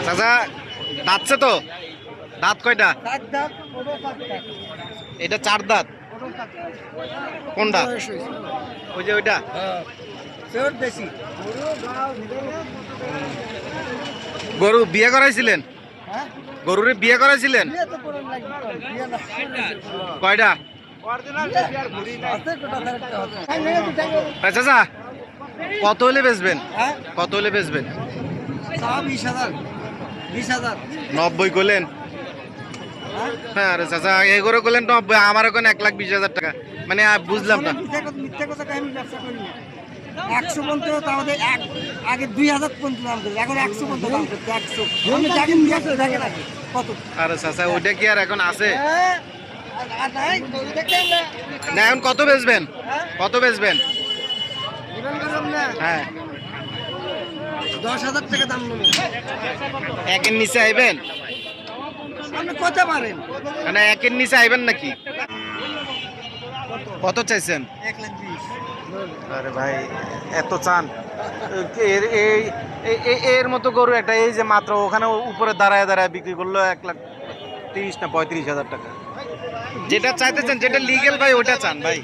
চাচা দাঁতছে তো, দাঁত কয়টা? এটা 4 দাঁত। কোনটা? ওই যে ওইটা। গরু বিয়ে করাইছিলেন? গরুরে বিয়ে করাইছিলেন? কয়টা? চাচা কত হলে বেচবেন? কত হলে বেচবেন? 90 করলেন? হ্যাঁ আরে চাচা এই করে করলেন 90, আমার এখন 1,20,000 টাকা, মানে বুঝলাম না। 100 পর্যন্ত তাহলে আগে 2,000 পর্যন্ত দাম করছে, এখন 100 পর্যন্ত দাম করছে। 100 কত? আরে চাচা ওইটা কি আর এখন আছে না? এখন কত বেচবেন? কত বেচবেন? হ্যাঁ 10,000 টাকা দাম নেবেন। একের নিচে আইবেন? আপনি কত পারেন? মানে একের নিচে আইবেন নাকি? কত চাইছেন? 1,20,000। আরে ভাই এত চান? এর মতো গরু একটা এই যে মাত্র ওখানে উপরে দাঁড়ায় দাঁড়ায় বিক্রি করলো 1,30,000 না 35,000 টাকা। যেটা চাইতেছেন, যেটা লিগেল ভাই ওটা চান ভাই।